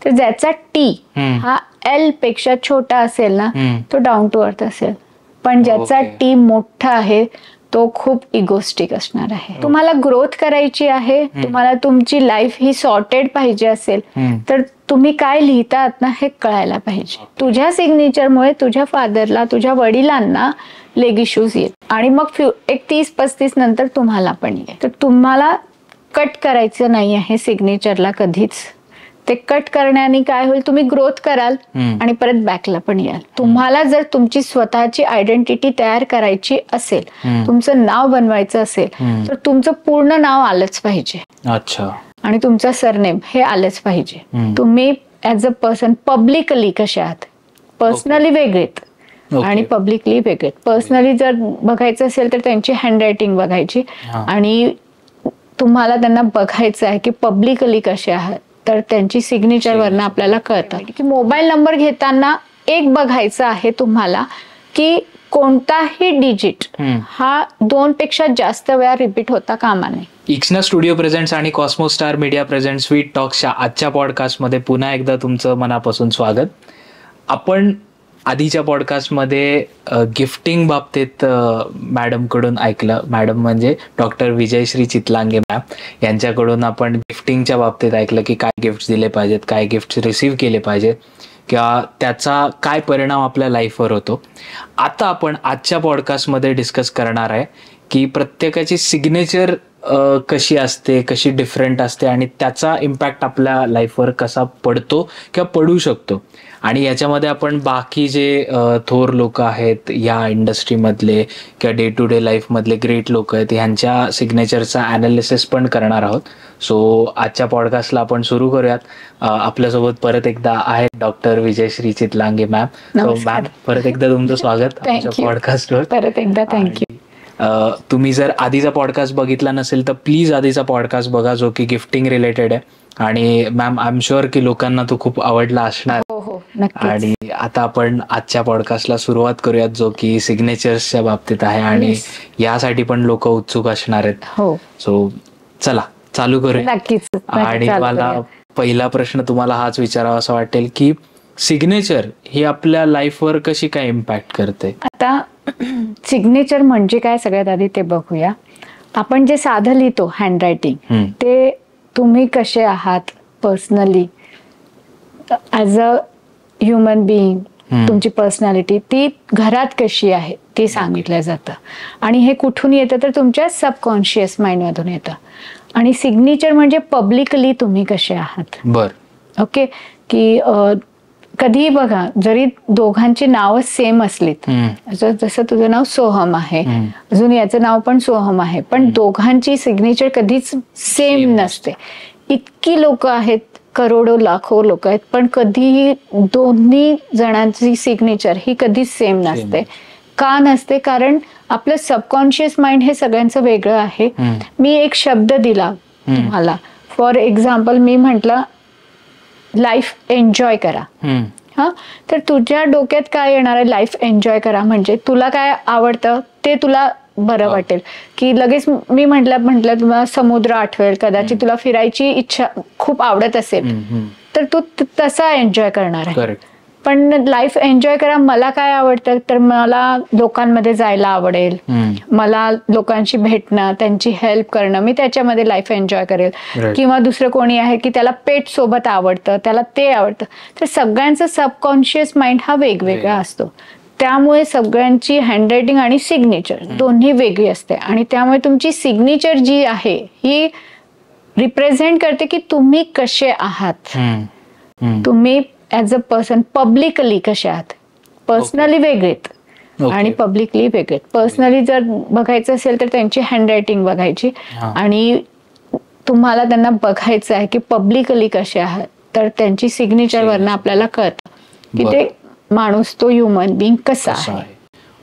तर ज्याचा टी हा एल पेक्षा छोटा असेल ना तो डाऊन टू अर्थ असेल, पण ज्याचा टी मोठा आहे तो खूप इगोस्टिक असणार आहे. तुम्हाला ग्रोथ करायची आहे, तुम्हाला तुमची लाईफ ही सॉर्टेड पाहिजे असेल तर तुम्ही काय लिहितात ना हे कळायला पाहिजे. तुझ्या सिग्नेचरमुळे तुझ्या फादरला, तुझ्या वडिलांना लेग इश्यूज येत आणि मग एक 30-35 नंतर तुम्हाला पण येईल. तर तुम्हाला कट करायचं नाही आहे सिग्नेचरला कधीच. ते कट करण्याने काय होईल, तुम्ही ग्रोथ कराल आणि परत बॅकला पण याल. तुम्हाला जर तुमची स्वतःची आयडेंटिटी तयार करायची असेल, तुमचं नाव बनवायचं असेल तर तुमचं पूर्ण नाव आलंच पाहिजे. अच्छा. आणि तुमचं सरनेम हे आलंच पाहिजे. तुम्ही ऍज अ पर्सन पब्लिकली कसे आहात, पर्सनली वेगळेत आणि पब्लिकली वेगळेत. पर्सनली जर बघायचं असेल तर त्यांची हँडरायटिंग बघायची आणि तुम्हाला त्यांना बघायचं आहे की पब्लिकली कसे आहात तर त्यांची सिग्नेचर वरनं आपल्याला कळतं. की मोबाईल नंबर घेताना एक बघायचं आहे तुम्हाला की कोणताही डिजिट हा 2 पेक्षा जास्त वेळा रिपीट होता कामा नये. इक्सना स्टुडिओ प्रेझेंट्स आणि Cosmo Star Media presents Sweet टॉक्सच्या आजच्या पॉडकास्टमध्ये पुन्हा एकदा तुमचं मनापासून स्वागत. आपण आधीच्या पॉडकास्टमध्ये गिफ्टिंग बाबतीत मॅडमकडून ऐकलं. मॅडम म्हणजे डॉक्टर विजयश्री चितलांगे मॅम यांच्याकडून आपण गिफ्टिंगच्या बाबतीत ऐकलं की काय गिफ्ट्स दिले पाहिजेत, काय गिफ्ट्स रिसीव्ह केले पाहिजेत किंवा त्याचा काय परिणाम आपल्या लाईफवर होतो. आता आपण आजच्या पॉडकास्टमध्ये डिस्कस करणार आहे की प्रत्येकाची सिग्नेचर कशी असते, कशी डिफरंट असते आणि त्याचा इम्पॅक्ट आपल्या लाईफवर कसा पडतो किंवा पडू शकतो. आणि याच्यामध्ये आपण बाकी जे थोर लोक आहेत या इंडस्ट्रीमधले किंवा डे टू डे लाईफमधले ग्रेट लोक आहेत ह्यांच्या सिग्नेचरचा ॲनालिसिस पण करणार आहोत. सो आजच्या पॉडकास्टला आपण सुरू करूयात. आपल्यासोबत परत एकदा आहेत डॉक्टर विजयश्री चितलांगे मॅम. सो मॅम परत एकदा तुमचं स्वागत आमच्या पॉडकास्टवर. परत एकदा थँक्यू. तुम्ही जर आधीचा पॉडकास्ट बघितला नसेल तर प्लीज आधीचा पॉडकास्ट बघा जो की गिफ्टिंग रिलेटेड आहे. आणि मॅम आय एम शुअर की लोकांना तो खूप आवडला असणार. आणि आता आपण आजच्या पॉडकास्टला सुरुवात करूयात जो की सिग्नेचर्सच्या बाबतीत आहे आणि यासाठी पण लोक उत्सुक असणार आहेत. सो चला चालू करूया. आणि मला पहिला प्रश्न तुम्हाला हाच विचारावा असं वाटेल की सिग्नेचर ही आपल्या लाईफवर कशी काय इम्पॅक्ट करते. आता सिग्नेचर म्हणजे काय सगळ्यात आधी ते बघूया. आपण जे साधं लिहितो हँडरायटिंग ते तुम्ही कसे आहात personally as a human being, तुमची पर्सनॅलिटी ती घरात कशी आहे ते सांगितलं जातं. आणि हे कुठून येतं तर तुमच्या सबकॉन्शियस माइंडमधून येतं. आणि सिग्नेचर म्हणजे पब्लिकली तुम्ही कसे आहात. ओके. की कधीही बघा जरी दोघांची नावं सेम असलीत, जसं तुझं नाव सोहम आहे, अजून याचं नाव पण सोहम आहे, पण दोघांची सिग्नेचर कधीच सेम नसते. इतकी लोक आहेत, करोडो लाखो लोक आहेत, पण कधीही दोन्ही जणांची सिग्नेचर ही कधीच सेम नसते. का नसते? कारण आपलं सबकॉन्शियस माइंड हे सगळ्यांचं वेगळं आहे. मी एक शब्द दिला तुम्हाला, फॉर एक्झाम्पल मी म्हटलं लाईफ एन्जॉय करा. हा, तर तुझ्या डोक्यात काय येणार आहे लाईफ एन्जॉय करा म्हणजे तुला काय आवडतं ते तुला बरं वाटेल. की लगेच मी म्हटलं तुम्हाला समुद्र आठवेल, कदाचित तुला फिरायची इच्छा खूप आवडत असेल तर तू तसा एन्जॉय करणार आहे. पण लाईफ एन्जॉय करा मला काय आवडतं तर मला लोकांमध्ये जायला आवडेल, मला लोकांशी भेटणं, त्यांची हेल्प करणं, मी त्याच्यामध्ये लाईफ एन्जॉय करेल. किंवा दुसरं कोणी आहे की त्याला पेट सोबत आवडतं, त्याला ते आवडतं. तर सगळ्यांचं सबकॉन्शियस माइंड हा वेगवेगळा असतो. त्यामुळे सगळ्यांची हँडरायटिंग आणि सिग्नेचर दोन्ही वेगळी असते. आणि त्यामुळे तुमची सिग्नेचर जी आहे ही रिप्रेझेंट करते की तुम्ही कसे आहात. तुम्ही ऍज अ पर्सन पब्लिकली कसे आहात. पर्सनली वेगळेत आणि पब्लिकली वेगळेत. पर्सनली जर बघायचं असेल तर त्यांची हँडरायटिंग बघायची आणि तुम्हाला त्यांना बघायचं आहे की पब्लिकली कसे आहात तर त्यांची सिग्नेचर वरनं आपल्याला कळतं की ते माणूस, तो ह्युमन बिईंग कसा आहे.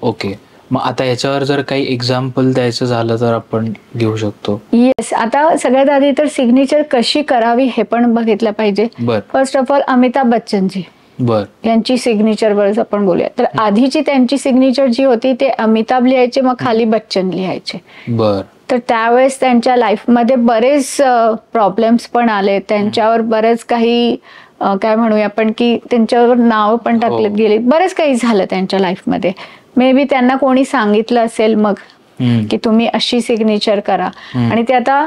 ओके. मग आता याच्यावर जर काही एक्झाम्पल द्यायचं झालं तर आपण घेऊ शकतो. येस. आता सगळ्यात आधी तर सिग्नेचर कशी करावी हे पण बघितलं पाहिजे. फर्स्ट ऑफ ऑल अमिताभ बच्चनजी यांची सिग्नेचर वरच आपण बोलूया. तर आधीची त्यांची सिग्नेचर जी होती ते अमिताभ लिहायचे, मग खाली बच्चन लिहायचे. तर त्यावेळेस त्यांच्या लाईफमध्ये बरेच प्रॉब्लेम्स पण आले, त्यांच्यावर बरेच काही काय म्हणूया आपण की त्यांच्यावर नाव पण टाकलेत गेली, बरेच काही झालं त्यांच्या लाईफमध्ये. मे बी त्यांना कोणी सांगितलं असेल मग की तुम्ही अशी सिग्नेचर करा, आणि ते आता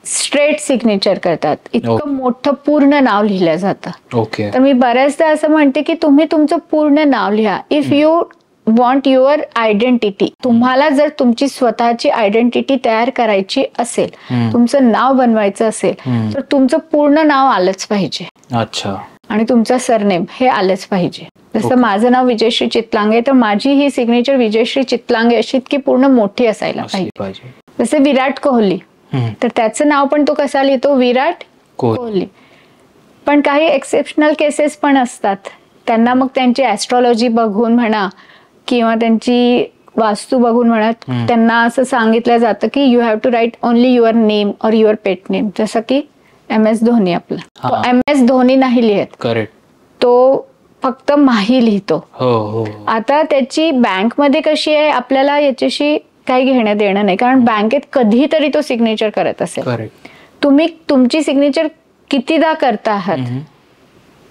स्ट्रेट सिग्नेचर करतात. इतकं मोठं पूर्ण नाव लिहिलं जातं. तर मी बऱ्याचदा असं म्हणते की तुम्ही तुमचं पूर्ण नाव लिहा. If you want your identity, तुम्हाला जर तुमची स्वतःची आयडेंटिटी तयार करायची असेल, तुमचं नाव बनवायचं असेल, तर तुमचं पूर्ण नाव आलंच पाहिजे. अच्छा. आणि तुमचं सरनेम हे आलंच पाहिजे. जसं माझं नाव विजयश्री चितलांगे, तर माझी ही सिग्नेचर विजयश्री चितलांगे अशी इतकी पूर्ण मोठी असायला पाहिजे. जसे विराट कोहली, तर त्याचं नाव पण तो कसा लिहितो, विराट कोहली. पण काही एक्सेप्शनल केसेस पण असतात, त्यांना मग त्यांची ऍस्ट्रॉलॉजी बघून म्हणा किंवा त्यांची वास्तू बघून म्हणा, त्यांना असं सांगितलं जातं की you have to write only your name or your pet name. जसं की MS धोनी, आपला MS धोनी नाही लिहित, करेक्ट, तो फक्त माही लिहितो. आता त्याची बँकमध्ये कशी आहे आपल्याला याच्याशी काही घेणं देणं नाही, कारण बँकेत कधीतरी तो सिग्नेचर करत असेल. तुम्ही तुमची सिग्नेचर कितीदा करता आहात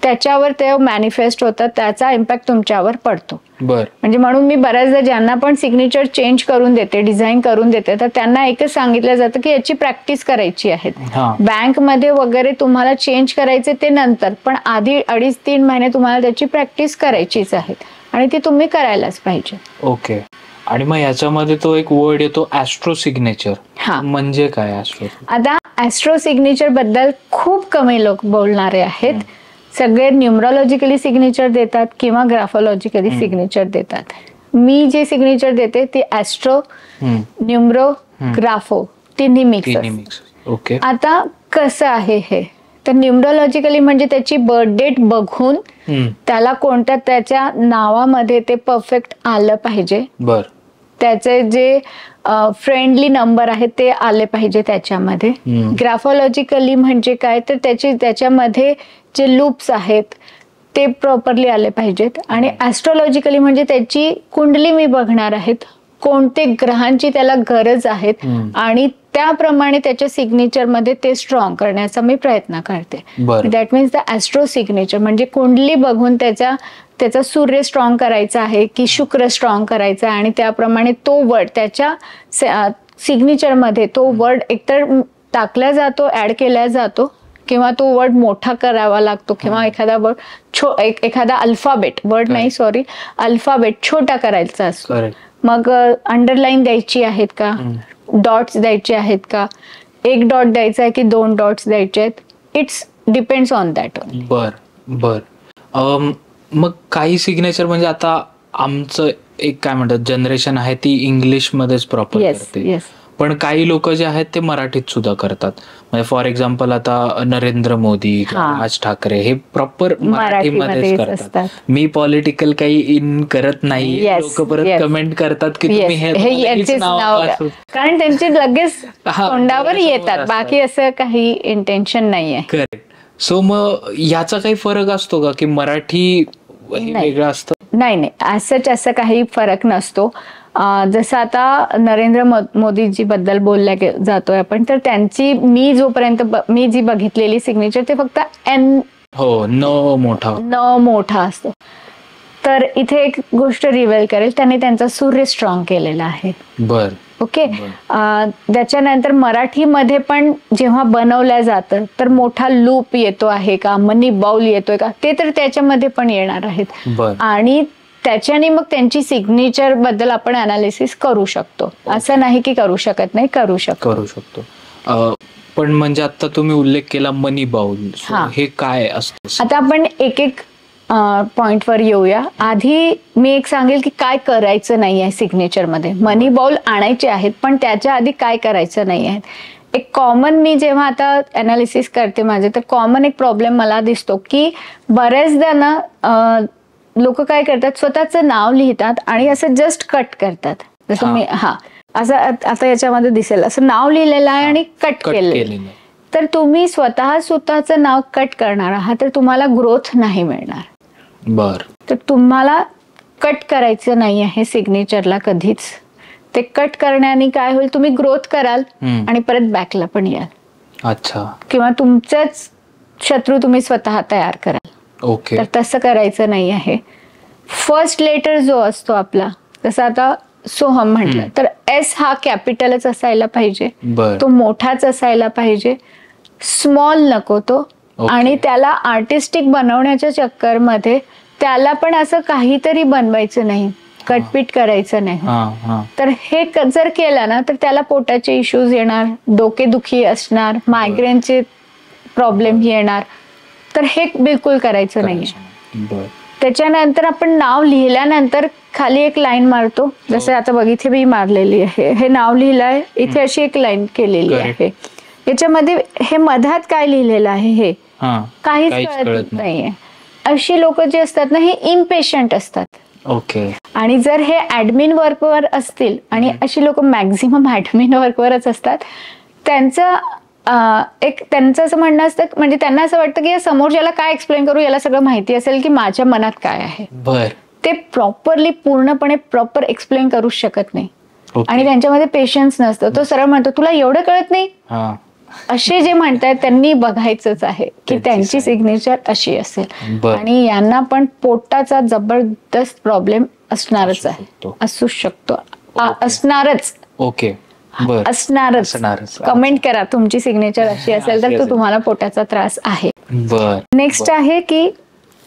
त्याच्यावर ते मॅनिफेस्ट होतं, त्याचा इम्पॅक्ट तुमच्यावर पडतो. म्हणजे म्हणून मी बऱ्याचदा ज्यांना पण सिग्नेचर चेंज करून देते, डिझाईन करून देते, तर त्यांना एकच सांगितलं जातं की याची प्रॅक्टिस करायची आहे. बँकमध्ये वगैरे तुम्हाला चेंज करायचे ते नंतर, पण आधी 2.5-3 महिने तुम्हाला त्याची प्रॅक्टिस करायचीच आहे, आणि ती तुम्ही करायलाच पाहिजे. ओके. आणि मग याच्यामध्ये तो एक वर्ड येतो ऍस्ट्रो सिग्नेचर. म्हणजे काय ऍस्ट्रो? आता ऍस्ट्रो सिग्नेचर बद्दल खूप कमी लोक बोलणारे आहेत. सगळे न्यूमरोलॉजिकली सिग्नेचर देतात किंवा ग्राफोलॉजिकली सिग्नेचर देतात. मी जे सिग्नेचर देते ती ऍस्ट्रो, न्यूमरो, ग्राफो तिन्ही मिक्स. ओके. आता कसं आहे हे, तर न्यूमरोलॉजिकली म्हणजे त्याची बर्थ डेट बघून त्याला कोणत्या त्याच्या नावामध्ये ते परफेक्ट आलं पाहिजे. त्याचे जे फ्रेंडली नंबर आहेत ते आले पाहिजे त्याच्यामध्ये. ग्राफोलॉजिकली म्हणजे काय, तर त्याच्यामध्ये जे लूप्स आहेत ते प्रॉपरली आले पाहिजेत. आणि ऍस्ट्रोलॉजिकली म्हणजे त्याची कुंडली मी बघणार आहेत, कोणते ग्रहांची त्याला गरज आहेत, आणि त्याप्रमाणे त्याच्या सिग्नेचर मध्ये ते स्ट्रॉंग करण्याचा मी प्रयत्न करते. That means the astro signature म्हणजे कुंडली बघून त्याचा सूर्य स्ट्रॉंग करायचा आहे की शुक्र स्ट्रॉंग करायचा आहे, आणि त्याप्रमाणे तो वर्ड त्याच्या सिग्नेचर मध्ये तो वर्ड एकतर टाकला जातो, ऍड केला जातो, किंवा तो वर्ड मोठा करावा लागतो, किंवा एखादा वर्ड एखादा अल्फाबेट अल्फाबेट छोटा करायचा असतो. मग अंडरलाईन द्यायची आहेत का, डॉट्स द्यायचे आहेत का, 1 डॉट द्यायचा आहे की 2 डॉट्स द्यायचे आहेत, इट्स डिपेंड्स ऑन दॅट. मग काही सिग्नेचर म्हणजे आता आमचं एक काय म्हणतात जनरेशन आहे ती इंग्लिश मध्येच प्रॉपर करते, पण काही लोक जे आहेत ते मराठीत सुद्धा करतात. म्हणजे फॉर एक्झाम्पल आता नरेंद्र मोदी, राज ठाकरे हे प्रॉपर मराठीमध्येच करतात. मी पॉलिटिकल काही इन करत नाही, लोक परत कमेंट करतात की तुम्ही हे नाव, कारण त्यांचे लगेच तोंडावर येतात, बाकी असं काही इंटेन्शन नाहीये. करेक्ट. सो मग याचा काही फरक असतो का की मराठी वेगळं असतं? नाही, असं काही फरक नसतो. जसं आता नरेंद्र मोदीजी बद्दल बोलल्या जातोय आपण, तर त्यांची मी जी बघितलेली सिग्नेचर ते फक्त न मोठा असतो. तर इथे एक गोष्ट रिव्हील करेल, त्यांनी त्यांचा सूर्य स्ट्रॉंग केलेला आहे. ओके. त्याच्यानंतर मराठीमध्ये पण जेव्हा बनवल्या जातं तर मोठा लूप येतो आहे का, मनी बाउल येतोय का, ते तर त्याच्यामध्ये पण येणार आहेत, आणि त्याच्याने मग त्यांची सिग्नेचर बद्दल आपण अनालिसिस करू शकतो. असं नाही की करू शकत नाही, करू शकतो. पण म्हणजे आता तुम्ही उल्लेख केला मनी बाउल, हे काय असतं? आता आपण एक पॉइंटवर येऊया. आधी मी एक सांगेल की काय करायचं नाही आहे सिग्नेचर मध्ये. मनी बाउल आणायचे आहेत, पण त्याच्या आधी काय करायचं नाही आहे. एक कॉमन, मी जेव्हा आता अनालिसिस करते माझे, तर कॉमन एक प्रॉब्लेम मला दिसतो की बऱ्याचदा ना लोक काय करतात, स्वतःचं नाव लिहितात आणि असं जस्ट कट करतात. जसं मी असं आता याच्यामध्ये दिसेल, असं नाव लिहिलेलं आहे आणि कट केलेलं. तर तुम्ही स्वतःचं नाव कट करणार आहात तर तुम्हाला ग्रोथ नाही मिळणार. तर तुम्हाला कट करायचं नाही आहे सिग्नेचरला कधीच. ते कट करण्याने काय होईल, तुम्ही ग्रोथ कराल आणि परत बॅकला पण याल. अच्छा. किंवा तुमचंच शत्रू तुम्ही स्वतः तयार कराल. ओके. तर तसं करायचं नाही आहे. फर्स्ट लेटर जो असतो आपला, जसं आता सोहम म्हटलं तर एस हा कॅपिटलच असायला पाहिजे, बर. तो मोठाच असायला पाहिजे, स्मॉल नको तो. आणि त्याला आर्टिस्टिक बनवण्याच्या चक्करमध्ये त्याला पण असं काहीतरी बनवायचं नाही, कटपीट करायचं नाही. तर हे जर केलं ना तर त्याला पोटाचे इश्यूज येणार, डोकेदुखी असणार, मायग्रेनचे प्रॉब्लेम येणार. तर हे बिलकुल करायचं नाही. त्याच्यानंतर आपण नाव लिहिल्यानंतर खाली एक लाईन मारतो, जसं आता बघ इथे मी मारलेली आहे, हे नाव लिहिलंय, इथे अशी एक लाईन केलेली आहे. याच्यामध्ये हे मधात काय लिहिलेलं आहे हे काहीच कळत नाहीये. अशी लोक जे असतात ना हे इम्पेशंट असतात. ओके. आणि जर हे ऍडमिन वर्कवर असतील, आणि अशी लोक मॅक्झिमम ऍडमिन वर्कवरच असतात, त्यांचं असं म्हणणं असतं, म्हणजे त्यांना असं वाटतं की समोरच्याला काय एक्सप्लेन करू, याला सगळं माहिती असेल की माझ्या मनात काय आहे. ते प्रॉपरली पूर्णपणे प्रॉपर एक्सप्लेन करू शकत नाही. आणि त्यांच्यामध्ये पेशन्स नसतं. तो सरळ म्हणतो तुला एवढं कळत नाही. असे जे म्हणतात त्यांनी बघायचंच आहे की त्यांची सिग्नेचर अशी असेल. आणि यांना पण पोटाचा जबरदस्त प्रॉब्लेम असणारच आहे, असू शकतो, असणारच. ओके. असणारच. कमेंट करा तुमची सिग्नेचर अशी असेल तर तो तुम्हाला पोटाचा त्रास आहे. नेक्स्ट आहे की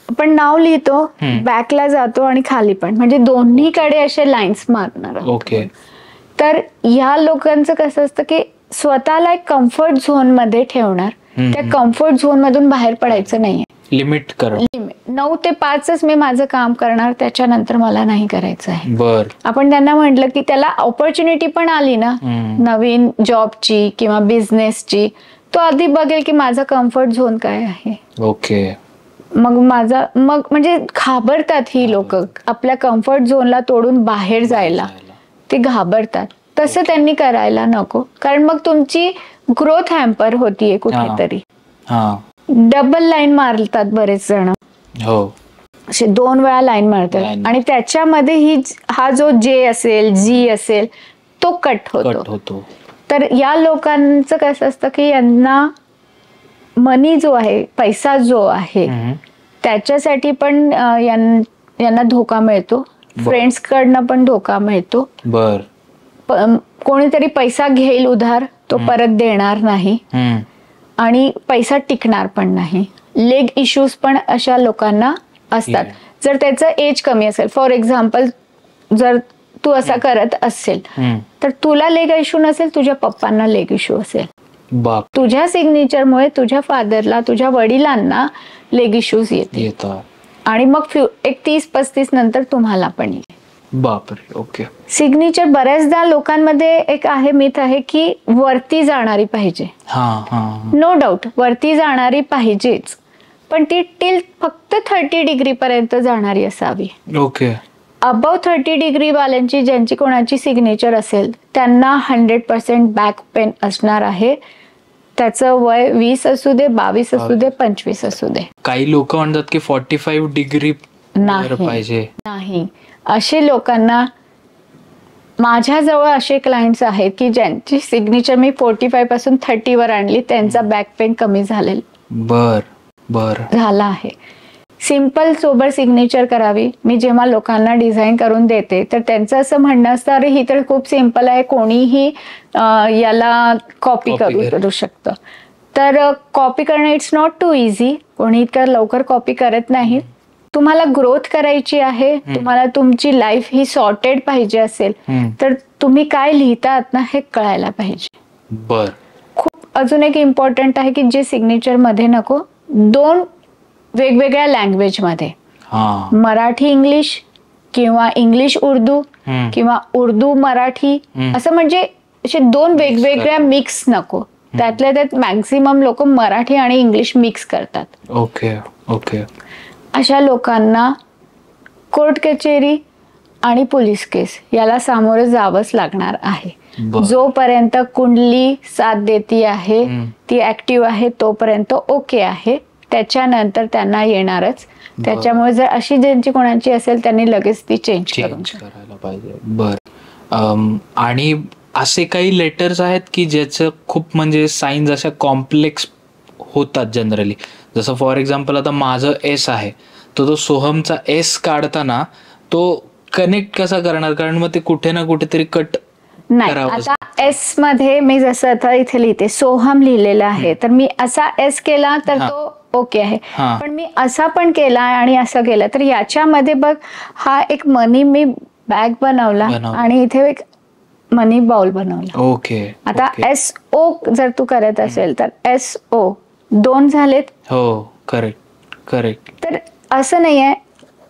आपण नाव लिहितो, बॅकला जातो आणि खाली पण, म्हणजे दोन्हीकडे असे लाईन्स मारणार. ओके. तर ह्या लोकांचं कसं असतं की स्वतःला एक कम्फर्ट झोन मध्ये ठेवणार, त्या कम्फर्ट झोन मधून बाहेर पडायचं नाहीये. लिमिट 9 ते 5च मी माझं काम करणार, त्याच्यानंतर मला नाही करायचं आहे. आपण त्यांना म्हटलं की त्याला ऑपॉर्च्युनिटी पण आली ना नवीन जॉबची किंवा बिझनेसची, तो आधी बघेल की माझा कम्फर्ट झोन काय आहे. ओके. मग म्हणजे घाबरतात ही लोक आपल्या कम्फर्ट झोनला तोडून बाहेर जायला, ते घाबरतात. तसं त्यांनी करायला नको, कारण मग तुमची ग्रोथ हॅम्पर होतीये कुठेतरी. डबल लाईन मारतात बरेच जण, असे 2 वेळा लाईन मारतात, आणि त्याच्यामध्ये हा जो जे असेल, जी असेल, तो कट होतो. तर या लोकांचं कसं असतं की यांना मनी जो आहे, पैसा जो आहे, त्याच्यासाठी पण यांना धोका मिळतो, फ्रेंड्स कडनं पण धोका मिळतो. कोणीतरी पैसा घेईल उधार, तो परत देणार नाही, आणि पैसा टिकणार पण नाही. लेग इश्यूज पण अशा लोकांना असतात. जर त्याचं एज कमी असेल, फॉर एक्झाम्पल जर तू असा करत असेल तर तुला लेग इश्यू नसेल, तुझ्या पप्पांना लेग इश्यू असेल. तुझ्या सिग्नेचरमुळे तुझ्या फादरला, तुझ्या वडिलांना लेग इश्यूज येतात, आणि मग एक 30-35 नंतर तुम्हाला पण येईल. बापरे. ओके. सिग्नेचर बऱ्याचदा लोकांमध्ये एक मिथ आहे की वरती जाणारी पाहिजे. नो डाऊट वरती जाणारी पाहिजेच, पण ती टिल फक्त 30 डिग्री पर्यंत जाणारी असावी. ओके. अबव 30 डिग्री वाल्यांची, ज्यांची कोणाची सिग्नेचर असेल, त्यांना 100% बॅक पेन असणार आहे. त्याचं वय 20 असू दे, 22 असू दे, 25 असू दे. काही लोक म्हणतात की 45 डिग्री पाहिजे. नाही, असे लोकांना, माझ्याजवळ असे क्लायंट्स आहेत की ज्यांची सिग्नेचर मी 45 पासून 30 वर आणली, त्यांचा बॅक पेन कमी झाला आहे. सिंपल सोबर सिग्नेचर करावी. मी जेव्हा लोकांना डिझाईन करून देते तर त्यांचं असं म्हणणं असतं, अरे ही तर खूप सिंपल आहे, कोणीही याला कॉपी करू शकतं. तर कॉपी करणं इट्स नॉट टू इझी. कोणी इतकं लवकर कॉपी करत नाही. तुम्हाला ग्रोथ करायची आहे, तुम्हाला तुमची लाईफ ही सॉर्टेड पाहिजे असेल, तर तुम्ही काय लिहितात ना हे कळायला पाहिजे. खूप अजून एक इम्पॉर्टंट आहे की जे सिग्नेचर मध्ये नको, 2 वेगवेगळ्या लँग्वेज मध्ये, मराठी इंग्लिश किंवा इंग्लिश उर्दू किंवा उर्दू मराठी, असं म्हणजे असे 2 वेगवेगळ्या मिक्स नको. त्यातल्या त्यात मॅक्झिमम लोक मराठी आणि इंग्लिश मिक्स करतात. ओके. अशा लोकांना कोर्ट कचेरी आणि पोलीस केस याला सामोरं जावंच लागणार आहे. जोपर्यंत कुंडली साथ देती आहे, ती ऍक्टिव्ह आहे, तोपर्यंत ओके आहे. त्याच्यानंतर त्यांना येणारच. त्याच्यामुळे जर अशी ज्यांची कोणाची असेल त्यांनी लगेच ती चेंज करायला पाहिजे. आणि असे काही लेटर्स आहेत की ज्याचं खूप म्हणजे साईन्स अशा कॉम्प्लेक्स होतात जनरली. जसं फॉर एक्झाम्पल आता माझं एस आहे, तो सोहमचा एस काढताना तो कनेक्ट कसा करणार, कारण मग ते कुठे ना कुठेतरी कट नाही. आता एस मध्ये मी जसं आता इथे लिहिते सोहम लिहिलेलं आहे, तर मी असा एस केला तर तो ओके आहे. पण मी असा पण केला आणि असं केलं तर याच्यामध्ये बघ हा एक मनी मी बॅग बनवला आणि इथे एक मनी बाउल बनवला. ओके. आता एस ओ जर तू करत असेल तर एस ओ 2 झालेत. हो, करेक्ट करेक्ट. तर असं नाहीये,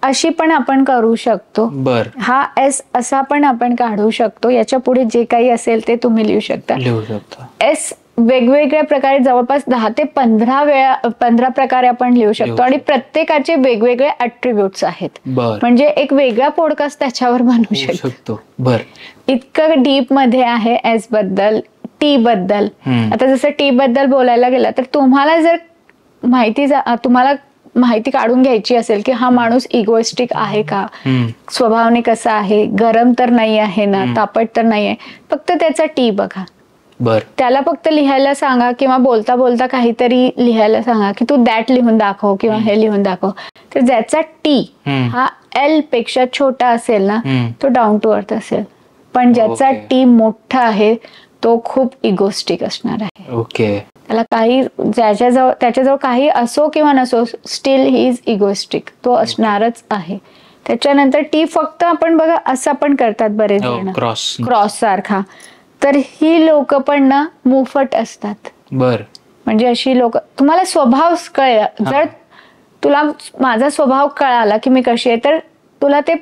अशी पण आपण करू शकतो. बर. हा एस असा पण आपण काढू शकतो. याच्या पुढे जे काही असेल ते तुम्ही लिहू शकता. एस वेगवेगळ्या प्रकारे जवळपास 10 ते 15 प्रकारे आपण लिहू शकतो आणि प्रत्येकाचे वेगवेगळे ऍट्रिब्यूट्स आहेत. म्हणजे एक वेगळा पॉडकास्ट त्याच्यावर बनवू शकतो. बर. इतकं डीप मध्ये आहे एस बद्दल, टी बद्दल. आता जसं टी बद्दल बोलायला गेलं तर तुम्हाला जर तुम्हाला माहिती काढून घ्यायची असेल की हा माणूस इगोइस्टिक आहे का, स्वभावाने कसा आहे, गरम तर नाही आहे ना, तापट तर नाही आहे, फक्त त्याचा टी बघा. त्याला फक्त लिहायला सांगा किंवा बोलता बोलता काहीतरी लिहायला सांगा की तू दॅट लिहून दाखव किंवा हे लिहून दाखव. तर ज्याचा टी हा एल पेक्षा छोटा असेल ना तो डाऊन टू अर्थ असेल, पण ज्याचा टी मोठा आहे तो खूप इगोस्टिक असणार आहे. ओके. त्याला काही त्याच्याजवळ काही असो किंवा नसो स्टील ही इज इगोस्टिक, तो असणारच आहे. त्याच्यानंतर टी फक्त आपण बघा असं पण करतात बरेच जण, क्रॉस सारखा. तर ही लोक पण ना मुफट असतात. बर. म्हणजे अशी लोक, तुम्हाला स्वभाव कळला, जर तुला माझा स्वभाव कळाला की मी कशी आहे तर तुला ते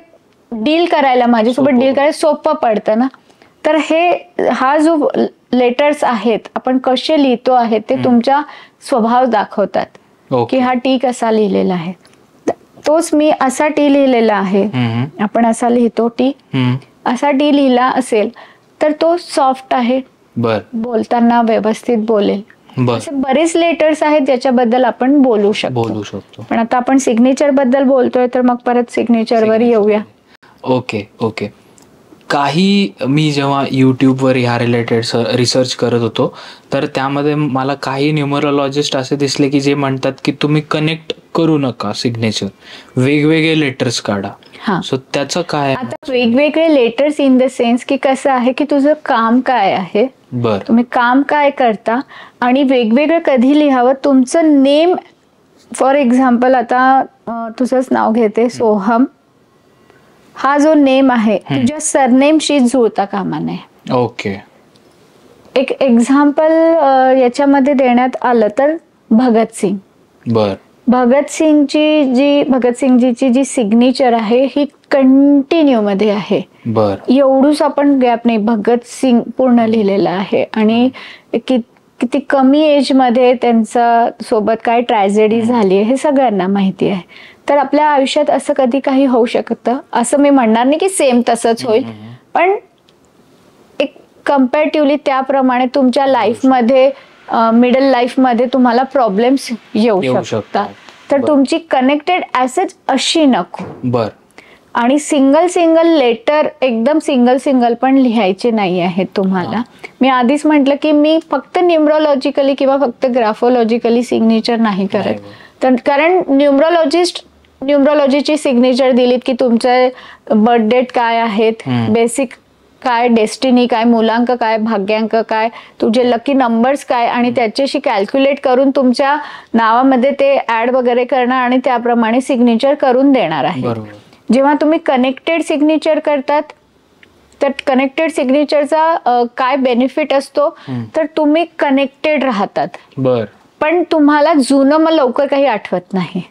डील करायला, माझ्यासोबत डील करायला सोपं पडतं ना. तर हा जो लेटर्स आहेत आपण कसे लिहितो आहे ते तुमचा स्वभाव दाखवतात की हा टी कसा लिहिलेला आहे. तोच मी असा टी लिहिलेला आहे, आपण असा लिहितो टी, असा टी लिहिला असेल तर तो सॉफ्ट आहे, बोलताना व्यवस्थित बोलेल. असे बरेच लेटर्स आहेत ज्याच्याबद्दल आपण बोलू शकतो. पण आता आपण सिग्नेचर बद्दल बोलतोय तर मग परत सिग्नेचर वर येऊया. Okay okay. काही मी जेव्हा यूट्यूबवर ह्या रिलेटेड रिसर्च करत होतो तर त्यामध्ये मला काही न्यूमरोलॉजिस्ट असे दिसले की जे म्हणतात की तुम्ही कनेक्ट करू नका सिग्नेचर, वेगवेगळे लेटर्स काढा. सो त्याचं काय? आता वेगवेगळे लेटर्स इन द सेन्स की कसं आहे की तुझं काम काय आहे, तुम्ही काम काय करता आणि वेगवेगळं कधी लिहावं. तुमचं नेम फॉर एक्झाम्पल आता तुझंच नाव घेते सोहम, हा जो नेम आहे तुझ्या सरनेमशी जुळता कामा नये. ओके. एक एक्झाम्पल याच्यामध्ये देण्यात आलं तर भगतसिंग. भगतसिंगजीची जी सिग्नेचर आहे ही कंटिन्यू मध्ये आहे. एवढूच आपण गॅप नाही, भगतसिंग पूर्ण लिहिलेलं आहे. आणि किती कमी एज मध्ये त्यांचा सोबत काय ट्रॅजेडी झाली हे सगळ्यांना माहिती आहे. तर आपल्या आयुष्यात असं कधी काही होऊ शकतं, असं मी म्हणणार नाही की सेम तसंच होईल, पण एक कम्पॅरेटिव्हली त्याप्रमाणे तुमच्या लाईफमध्ये मिडल लाईफमध्ये तुम्हाला प्रॉब्लेम्स येऊ शकतात. तर तुमची कनेक्टेड ऍसेट अशी नको. आणि सिंगल लेटर एकदम सिंगल पण लिहायचे नाही आहेत तुम्हाला. मी आधीच म्हटलं की मी फक्त न्यूमरोलॉजिकली किंवा फक्त ग्राफोलॉजिकली सिग्नेचर नाही करत. तर कारण न्यूमरोलॉजीची सिग्नेचर दिलीत की तुमचे बर्थ डेट काय आहेत, बेसिक काय, डेस्टिनी काय, मूलांक काय, भाग्यांक काय, तुझे लकी नंबर्स काय, आणि त्याच्याशी कॅल्क्युलेट करून तुमच्या नावामध्ये ते ऍड वगैरे करणार आणि त्याप्रमाणे सिग्नेचर करून देणार आहे. जेव्हा तुम्ही कनेक्टेड सिग्नेचर करतात तर कनेक्टेड सिग्नेचरचा काय बेनिफिट असतो तर तुम्ही कनेक्टेड राहतात. पण तुम्हाला जुनं मग लवकर काही आठवत नाही.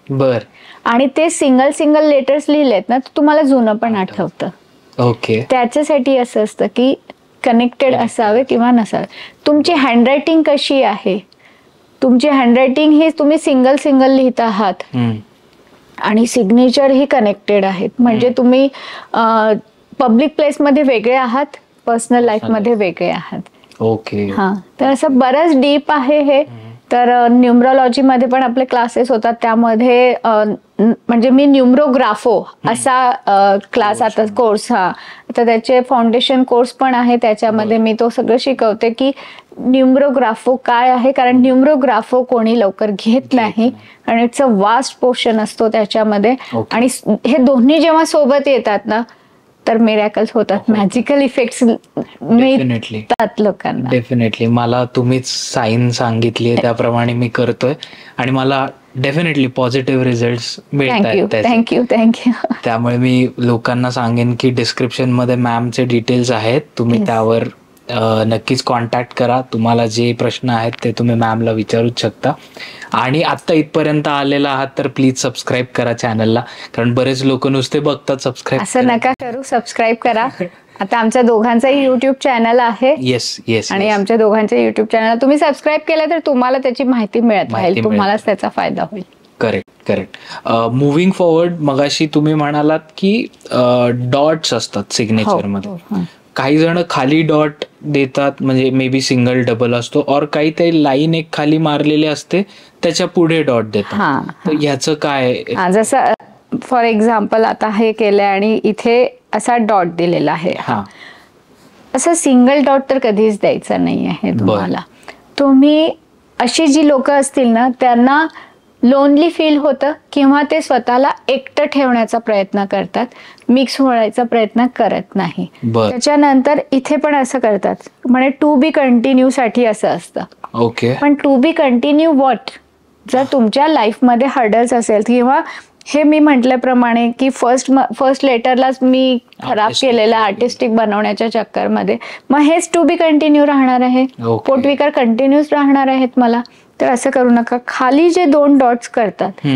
आणि ते सिंगल लेटर्स लिहिलेत ना तर तुम्हाला जुनं पण आठवतं. ओके. त्याच्यासाठी असं असतं की कनेक्टेड असावे किंवा नसावे. तुमची हँडरायटिंग कशी आहे, तुमची हँडरायटिंग ही तुम्ही सिंगल लिहित आहात आणि सिग्नेचर ही कनेक्टेड आहेत, म्हणजे तुम्ही पब्लिक प्लेस मध्ये वेगळे आहात, पर्सनल लाईफ मध्ये वेगळे आहात. ओके. हा, तर असं बरंच डीप आहे हे. तर न्यूमरोलॉजी मध्ये पण आपले क्लासेस होतात, त्यामध्ये म्हणजे मी न्यूमरोग्राफो असा क्लास आता कोर्स, आता त्याचे फाउंडेशन कोर्स पण आहे, त्याच्यामध्ये मी तो सगळं शिकवते की न्यूमरोग्राफो काय आहे, कारण न्यूमरोग्राफो कोणी लवकर घेत नाही आणि इट्स अ वास्ट पोर्शन असतो त्याच्यामध्ये. आणि हे दोन्ही जेव्हा सोबत येतात ना तर मिरॅकल्स होतात, मॅजिकल इफेक्ट्स मिळतात लोकांना. डेफिनेटली मला तुम्हीच साईन सांगितली आहे त्याप्रमाणे मी करतोय आणि मला डेफिनेटली पॉझिटिव्ह रिझल्ट्स मिळतात. थँक्यू. त्यामुळे मी लोकांना सांगेन की डिस्क्रिप्शन मध्ये मॅमचे डिटेल्स आहेत, तुम्ही त्यावर नक्कीच कॉन्टॅक्ट करा. तुम्हाला जे प्रश्न आहेत ते तुम्ही मॅमला विचारूच शकता. आणि आत्ता इथपर्यंत आलेला आहात तर प्लीज सबस्क्राईब करा चॅनलला, कारण बरेच लोक नुसते बघतात. सबस्क्राईब असं नका करू, सबस्क्राईब करा. आता आमच्या दोघांचाही युट्यूब चॅनल आहे. येस आणि आमच्या दोघांच्या युट्यूब चॅनल तुम्ही सबस्क्राईब केलं तर तुम्हाला त्याची माहिती मिळत राहील, तुम्हालाच त्याचा फायदा होईल. करेक्ट. मुव्हिंग फॉरवर्ड, मगाशी तुम्ही म्हणालात की डॉट्स असतात सिग्नेचर मध्ये. काही जण खाली डॉट देतात, म्हणजे मे बी सिंगल डबल असतो, और काही ते लाईन एक खाली मारलेली असते त्याच्या पुढे डॉट देतात. तर ह्याचं काय? जसं फॉर एक्झाम्पल आता हे केलंय आणि इथे असा डॉट दिलेला आहे, असं सिंगल डॉट तर कधीच द्यायचं नाही आहे तुम्हाला. तुम्ही अशी जी लोक असतील ना त्यांना लोनली फील होतं किंवा ते स्वतःला एकटं ठेवण्याचा प्रयत्न करतात, मिक्स होण्याचा प्रयत्न करत नाही. त्याच्यानंतर इथे पण असं करतात, म्हणजे टू बी कंटिन्यू साठी असं असतं. ओके, पण टू बी कंटिन्यू व्हॉट? जर तुमच्या लाईफमध्ये हर्डल्स असेल किंवा हे मी म्हटल्याप्रमाणे की फर्स्ट लेटरलाच मी खराब केलेला आर्टिस्टिक बनवण्याच्या चक्करमध्ये, मग हेच टू बी कंटिन्यू राहणार आहे, पोटविकार कंटिन्यूच राहणार आहेत मला. तर असं करू नका. खाली जे 2 डॉट्स करतात,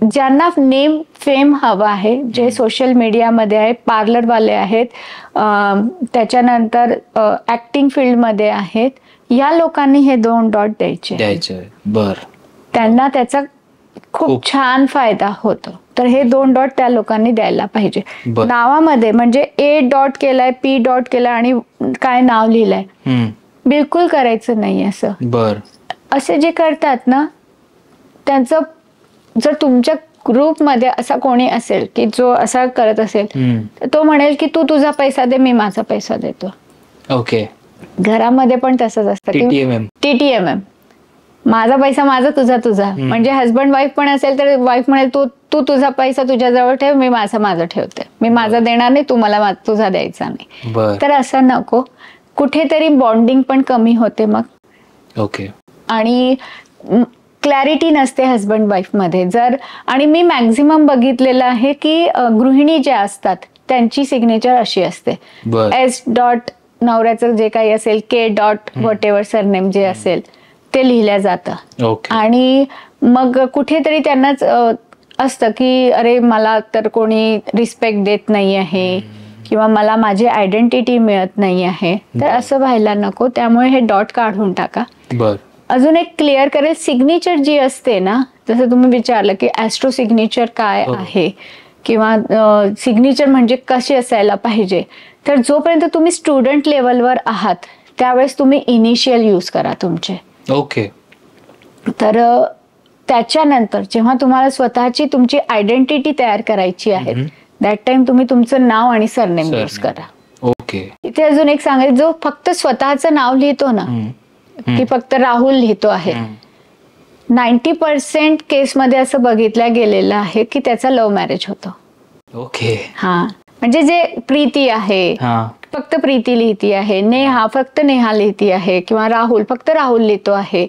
ज्यांना नेम फेम हवा आहे, जे सोशल मीडियामध्ये आहे, पार्लरवाले आहेत, त्याच्यानंतर ऍक्टिंग फील्डमध्ये आहेत, या लोकांनी हे 2 डॉट द्यायचे. त्यांना त्याचा खूप छान फायदा होतो. तर हे 2 डॉट त्या लोकांनी द्यायला पाहिजे नावामध्ये. म्हणजे ए डॉट केलाय, पी डॉट केलाय आणि काय नाव लिहिलंय, बिलकुल करायचं नाही असं. असे जे करतात ना त्यांचं, जर तुमच्या ग्रुपमध्ये असा कोणी असेल की जो असा करत असेल तर तो म्हणेल की तू तुझा पैसा दे, मी माझा पैसा देतो. ओके, घरामध्ये पण तसंच असतं, TTMM, माझा पैसा माझा, तुझा तुझा. म्हणजे हस्बंड वाईफ पण असेल तर वाईफ म्हणेल तू तुझा पैसा तुझ्याजवळ ठेव, मी माझा ठेवते, मी माझा देणार नाही, तू मला तुझा द्यायचा नाही. तर असं नको. कुठेतरी बॉन्डिंग पण कमी होते मग. ओके. आणि क्लॅरिटी नसते हस्बंड वाईफ मध्ये. जर आणि मी मॅक्झिमम बघितलेलं आहे की गृहिणी ज्या असतात त्यांची सिग्नेचर अशी असते, एस डॉट नवऱ्याचं जे काही असेल, के डॉट व्हॉट एव्हर सरनेम जे असेल ते लिहिल्या जातं. आणि मग कुठेतरी त्यांनाच असतं की अरे मला तर कोणी रिस्पेक्ट देत नाही आहे किंवा मला माझी आयडेंटिटी मिळत नाही आहे. तर असं व्हायला नको. त्यामुळे हे डॉट काढून टाका. अजून एक क्लिअर करेल, सिग्नेचर जी असते ना, जसं तुम्ही विचारलं की ॲस्ट्रो सिग्नेचर काय आहे किंवा सिग्नेचर म्हणजे कशी असायला पाहिजे, तर जोपर्यंत तुम्ही स्टुडंट लेवलवर आहात त्यावेळेस तुम्ही इनिशियल यूज करा तुमचे. ओके. तर त्याच्यानंतर जेव्हा तुम्हाला स्वतःची तुमची आयडेंटिटी तयार करायची आहे दॅट टाइम तुम्ही तुमचं नाव आणि सरनेम यूज करा. ओके. इथे अजून एक सांगेल, जो फक्त स्वतःचं नाव लिहितो ना, की फक्त राहुल लिहितो आहे, 90% केसमध्ये असं बघितलं गेलेलं आहे की त्याचा लव्ह मॅरेज होतो. ओके. म्हणजे जे प्रीती आहे फक्त प्रीती लिहिती आहे, नेहा फक्त नेहा लिहिती आहे किंवा राहुल फक्त राहुल लिहितो आहे,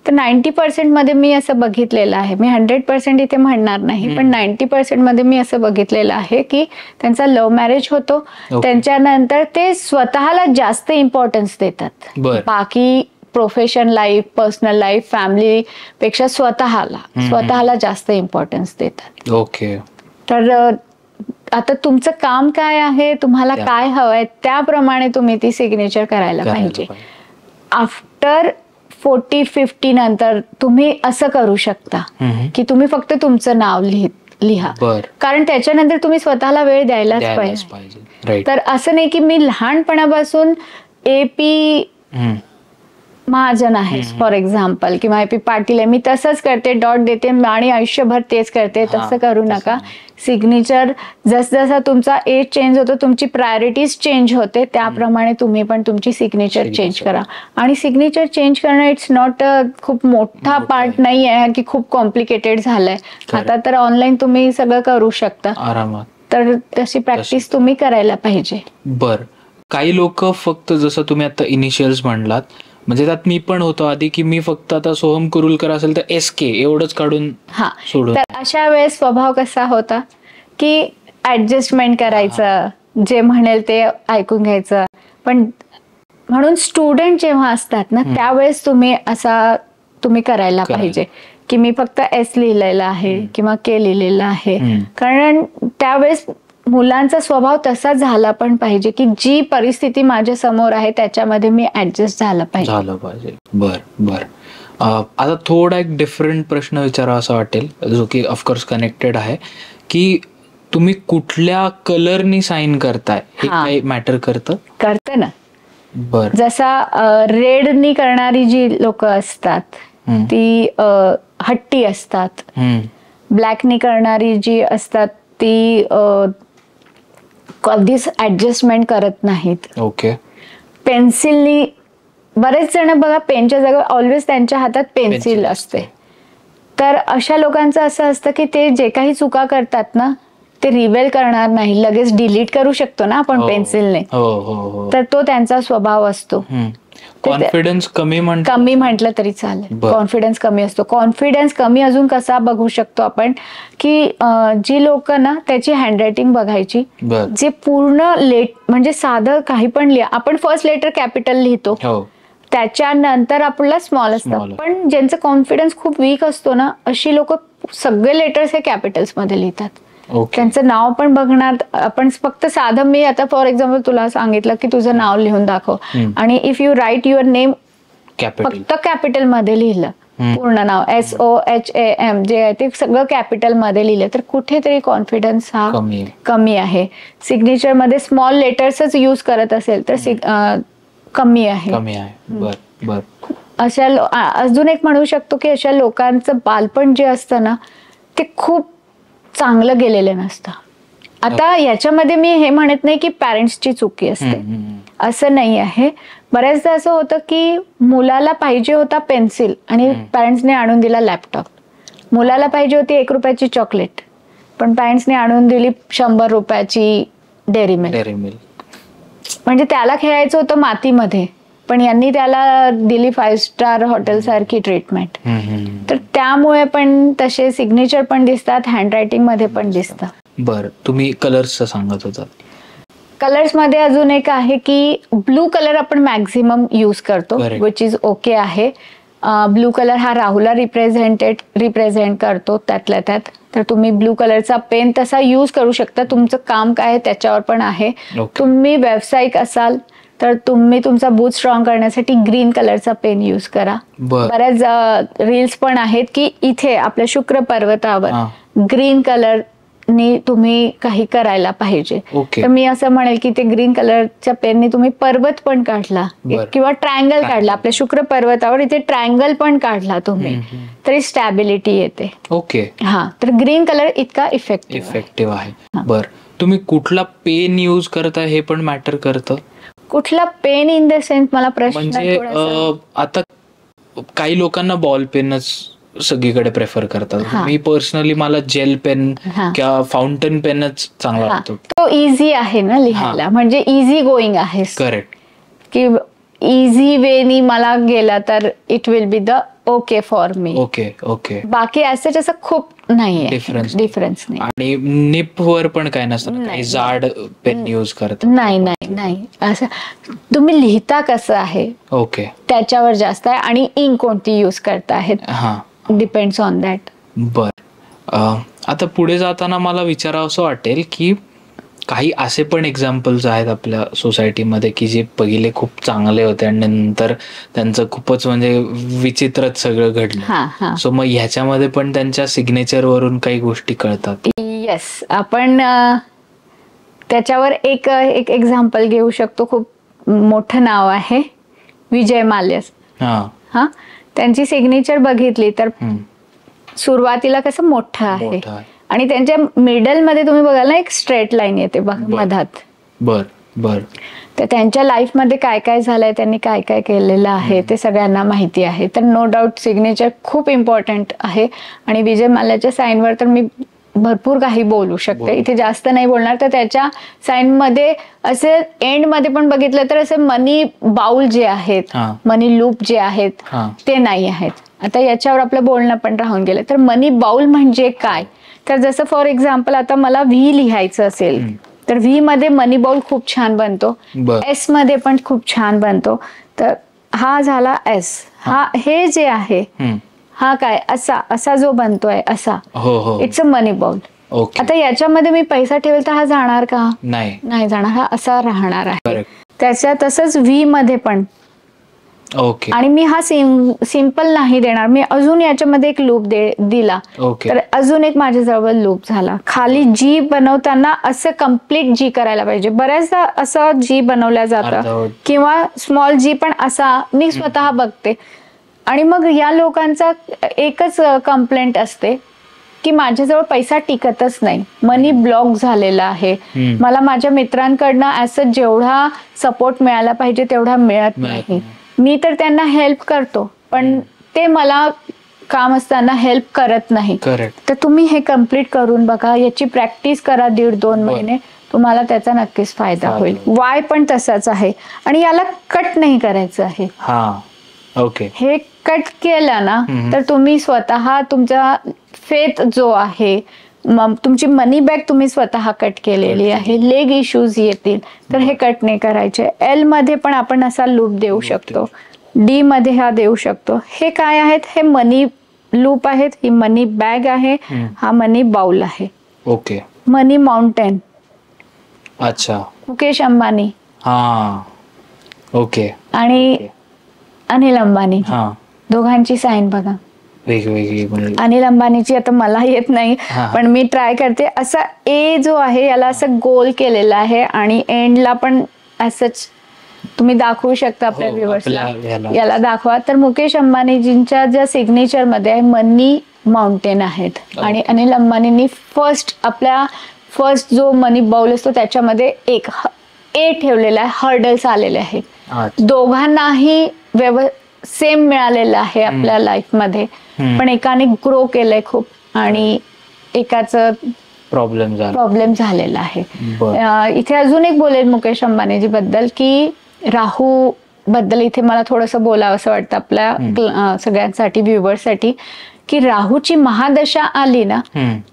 तर 90% मध्ये मी असं बघितलेलं आहे. मी 100% इथे म्हणणार नाही, पण 90% मध्ये मी असं बघितलेलं आहे की त्यांचा लव्ह मॅरेज होतो. त्यांच्यानंतर ते स्वतःला जास्त इम्पॉर्टन्स देतात, बाकी profession life, personal life, family पेक्षा स्वतःला जास्त इम्पॉर्टन्स देतात. ओके. तर आता तुमचं काम काय आहे, तुम्हाला काय हवंय त्याप्रमाणे तुम्ही ती सिग्नेचर करायला पाहिजे. आफ्टर 40-50 नंतर तुम्ही असं करू शकता की तुम्ही फक्त तुमचं नाव लिहा, कारण त्याच्यानंतर तुम्ही स्वतःला वेळ द्यायलाच पाहिजे. तर असं नाही की मी लहानपणापासून AP महाजन आहे फॉर एक्झाम्पल, किंवा एपी पाटील आहे, मी तसंच करते, डॉट देते आणि आयुष्यभर तेच करते, तसं करू नका. सिग्नेचर जसजसा तुमचा एज चेंज होतो, तुमची प्रायोरिटीज चेंज होते, त्याप्रमाणे तुम्ही पण तुमची सिग्नेचर चेंज करा. आणि सिग्नेचर चेंज करणं इट्स नॉट खूप मोठा पार्ट नाही आहे की खूप कॉम्प्लिकेटेड झालंय. आता तर ऑनलाईन तुम्ही सगळं करू शकता आरामात. तर तशी प्रॅक्टिस तुम्ही करायला पाहिजे. बर, काही लोक फक्त जसं तुम्ही आता इनिशियल्स म्हणलात, म्हणजे त्यात मी पण होतो आधी की मी फक्त आता सोहम कुरुलकर असेल तर SK एवढंच काढून सोडून. तर अशा वेळेस स्वभाव कसा होता की ऍडजस्टमेंट करायचं, जे म्हणेल ते ऐकून घ्यायचं. पण म्हणून स्टुडंट जेव्हा असतात ना त्यावेळेस तुम्ही करायला पाहिजे की मी फक्त S लिहिलेला आहे किंवा K लिहिलेला आहे. कारण त्यावेळेस मुलांचा स्वभाव तसा झाला पण पाहिजे की जी परिस्थिती माझ्या समोर आहे त्याच्यामध्ये मी ऍडजस्ट झालं पाहिजे. बर. आता थोडा एक डिफरंट प्रश्न विचारावा असं वाटेल, जो की ऑफकोर्स कनेक्टेड आहे, की तुम्ही कुठल्या कलरनी साईन करताय हे काही मॅटर करतं ना. बर, जसा रेडनी करणारी जी लोक असतात ती हट्टी असतात, ब्लॅकनी करणारी जी असतात ती कधीच ऍडजस्टमेंट करत नाहीत. ओके. पेन्सिलनी, बरेच जण बघा पेनच्या जागा ऑलवेज त्यांच्या हातात पेन्सिल असते. तर अशा लोकांचं असं असतं की ते जे काही चुका करतात ना ते रिवेल करणार नाही, लगेच डिलीट करू शकतो ना आपण पेन्सिलने. तर तो त्यांचा स्वभाव असतो. कॉन्फिडन्स कमी म्हटलं तरी चालेल, कॉन्फिडन्स कमी असतो. कॉन्फिडन्स कमी अजून कसा बघू शकतो आपण की जी लोक ना त्याची हँडरायटिंग बघायची, जे पूर्ण म्हणजे साधं काही पण लिहा, आपण फर्स्ट लेटर कॅपिटल लिहितो, त्याच्यानंतर आपल्याला स्मॉल असतं. पण ज्यांचं कॉन्फिडन्स खूप वीक असतो ना अशी लोक सगळे लेटर्स हे कॅपिटल्स मध्ये लिहितात. त्यांचं नाव पण बघणार आपण, फक्त साधं मी आता फॉर एक्झाम्पल तुला सांगितलं की तुझं नाव लिहून दाखव, आणि if you write your name फक्त कॅपिटल मध्ये लिहिलं, पूर्ण नाव SOHAM जे आहे ते सगळं कॅपिटल मध्ये लिहिलं, तर कुठेतरी कॉन्फिडन्स हा कमी आहे. सिग्नेचर मध्ये स्मॉल लेटर्सच यूज करत असेल तर कमी आहे. अशा अजून एक म्हणू शकतो की अशा लोकांचं बालपण जे असतं ना ते खूप चांगलं गेलेलं नसतं. आता याच्यामध्ये मी हे म्हणत नाही की पॅरेंट्सची चुकी असते, असं नाही आहे. बऱ्याचदा असं होतं की मुलाला पाहिजे होता पेन्सिल आणि पॅरेंट्सने आणून दिला लॅपटॉप. मुलाला पाहिजे होती 1 रुपयाची चॉकलेट पण पॅरेंट्सने आणून दिली 100 रुपयाची डेअरी मिल्क. म्हणजे त्याला खेळायचं होतं मातीमध्ये पण यांनी त्याला दिली 5 स्टार हॉटेल सारखी ट्रीटमेंट. तर त्यामुळे पण तसे सिग्नेचर पण दिसतात, हँडरायटिंग मध्ये पण दिसतात. बरं, तुम्ही कलर्सचं सांगत होता. कलर्स मध्ये अजून एक आहे की ब्लू कलर आपण मॅक्झिमम यूज करतो, विच इज ओके आहे. ब्लू कलर हा राहुला रिप्रेझेंट करतो त्यातल्या त्यात. तर तुम्ही ब्लू कलरचा पेन तसा यूज करू शकता, तुमचं काम काय आहे त्याच्यावर पण आहे. तुम्ही व्यावसायिक असाल तर तुम्ही तुमचा बूथ स्ट्रॉंग करण्यासाठी ग्रीन कलरचा पेन यूज करा. बऱ्याच रील्स पण आहेत की इथे आपल्या शुक्र पर्वतावर ग्रीन कलर नी तुम्ही काही करायला पाहिजे. तर मी असं म्हणेल की ते ग्रीन कलरच्या पेनने तुम्ही पर्वत पण काढला किंवा ट्रायंगल काढला, आपल्या शुक्र पर्वतावर इथे ट्रायंगल पण काढला तुम्ही तरी स्टॅबिलिटी येते. ओके. तर ग्रीन कलर इतका इफेक्टिव्ह आहे. बर, तुम्ही कुठला पेन यूज करता हे पण मॅटर करतं. कुठला पेन इन द सेन्स मला प्रश्न म्हणजे आता काही लोकांना बॉल पेनच सगळीकडे प्रेफर करतात. मी पर्सनली मला जेल पेन किंवा फाउंटन पेनच चांगला वाटतो. तो इझी आहे ना लिहायला, म्हणजे इझी गोईंग आहे. करेक्ट. की इझी वेनी मला गेला तर it will be the okay for me. Okay. बाकी असं खूप नाही डिफरन्स नाही. आणि निप वर पण काय नसतं, काही जाड पेन यूज करत नाही. असं तुम्ही लिहिता कसं आहे ओके त्याच्यावर जास्त आहे, आणि इंक कोणती यूज करता आहेत डिपेंड्स ऑन दॅट. बर, आता पुढे जाताना मला विचारावं असं वाटेल की काही असे पण एक्झाम्पल्स आहेत आपल्या सोसायटीमध्ये की जे पहिले खूप चांगले होते आणि नंतर त्यांचं खूपच म्हणजे विचित्रच सगळं घडलं. सो मग ह्याच्यामध्ये पण त्यांच्या सिग्नेचर वरून काही गोष्टी कळतात. येस, आपण त्याच्यावर एक एक्झाम्पल घेऊ शकतो. खूप मोठं नाव आहे विजय माल्या. हा, त्यांची सिग्नेचर बघितली तर सुरुवातीला कसं मोठं आहे आणि त्यांच्या मिडल मध्ये तुम्ही बघाल ना एक स्ट्रेट लाईन येते मधात. बर बर. तर त्यांच्या लाईफ मध्ये काय काय झालंय, त्यांनी काय काय केलेलं आहे ते सगळ्यांना माहिती आहे. तर नो डाऊट सिग्नेचर खूप इम्पॉर्टंट आहे. आणि विजय मल्ल्याच्या साईनवर तर मी भरपूर काही बोलू शकते, इथे जास्त नाही बोलणार. तर त्याच्या साईन मध्ये असे एंड मध्ये पण बघितलं तर असे मनी बाउल जे आहेत, मनी लूप जे आहेत ते नाही आहेत. आता याच्यावर आपलं बोलणं पण राहून गेलं. तर मनी बाउल म्हणजे काय, तर जसं फॉर एक्झाम्पल आता मला व्ही लिहायचं असेल तर व्ही मध्ये मनी बाउल खूप छान बनतो, एस मध्ये पण खूप छान बनतो. तर हा झाला एस. हा हे जे आहे हा काय असा असा जो बनतोय असा, इट्स अ मनी बाउल. आता याच्यामध्ये मी पैसा ठेवेल तर हा जाणार का, नाही जाणार, हा असा राहणार आहे. त्याच्या तसंच व्ही मध्ये पण. आणि मी हा सिंपल नाही देणार, मी अजून याच्यामध्ये एक लूप दिला तर अजून एक माझ्याजवळ लूप झाला. खाली जी बनवताना असं कम्प्लीट जी करायला पाहिजे. बऱ्याचदा असं जी बनवल्या जातं किंवा स्मॉल जी पण असा मी स्वतः बघते. आणि मग या लोकांचा एकच कंप्लेंट असते की माझ्याजवळ पैसा टिकतच नाही, मनी ब्लॉक झालेला आहे, मला माझ्या मित्रांकडनं असं जेवढा सपोर्ट मिळाला पाहिजे तेवढा मिळत नाही. मी तर त्यांना हेल्प करतो पण ते मला काम असताना हेल्प करत नाही. तर तुम्ही हे कम्प्लीट करून बघा, याची प्रॅक्टिस करा 1.5-2 महिने, तुम्हाला त्याचा नक्कीच फायदा होईल. वाय पण तसाच आहे आणि याला कट नाही करायचं आहे. हे कट केलं ना तर तुम्ही स्वतः तुमचा फेथ जो आहे, तुमची मनी बॅग तुम्ही स्वतः कट केलेली आहे, लेग इश्यूज येतील. तर हे कट नाही करायचे. एल मध्ये पण आपण असा लूप देऊ शकतो, डी मध्ये हा देऊ शकतो. हे काय आहेत, हे मनी लूप आहेत, ही मनी बॅग आहे, हा मनी बाउल आहे. मनी माउंटेन, अच्छा, मुकेश अंबानी आणि अनिल अंबानी, दोघांची साईन बघा वेगवेगळी. अनिल अंबानीची आता मला येत नाही पण मी ट्राय करते. असा ए जो आहे याला असं गोल केलेला आहे आणि एंडला पण असंच तुम्ही दाखवू शकता आपल्या व्ह्युअर्सला. याला दाखवा. तर मुकेश अंबानीजींच्या ज्या सिग्नेचर मध्ये आहे मनी माउंटेन आहेत आणि अनिल अंबानींनी फर्स्ट जो मनी बाउल असतो त्याच्यामध्ये एक ए ठेवलेला आहे, हर्डल्स आलेले आहेत. दोघांनाही सेम मिळालेलं आहे आपल्या लाईफ मध्ये, पण एकाने ग्रो केलंय खूप आणि एकाचं प्रॉब्लेम झालेला आहे. इथे अजून एक बोलेल मुकेश अंबानीजी बद्दल की राहू बद्दल इथे मला थोडंसं बोलावं असं वाटतं आपल्या सगळ्यांसाठी, व्ह्युअर्ससाठी, की राहूची महादशा आली ना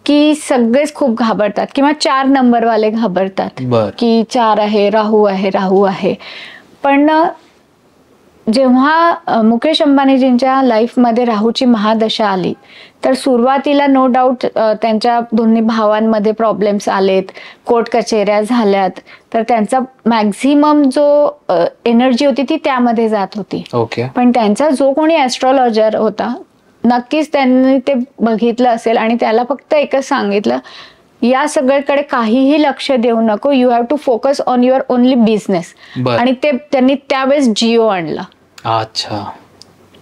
की सगळेच खूप घाबरतात किंवा 4 नंबरवाले घाबरतात की 4 आहे, राहू आहे, राहू आहे. पण जेव्हा मुकेश अंबानीजींच्या लाईफमध्ये राहूची महादशा आली तर सुरुवातीला नो डाऊट त्यांच्या दोन्ही भावांमध्ये प्रॉब्लेम्स आलेत, कोर्ट कचेऱ्या झाल्यात. तर त्यांचा मॅक्झिमम जो एनर्जी होती ती त्यामध्ये जात होती. पण त्यांचा जो कोणी ऍस्ट्रॉलॉजर होता नक्कीच त्यांनी ते बघितलं असेल आणि त्याला फक्त एकच सांगितलं, या सगळ्याकडे काहीही लक्ष देऊ नको, you have to focus on your only business. आणि त्यांनी त्यावेळेस जिओ आणला,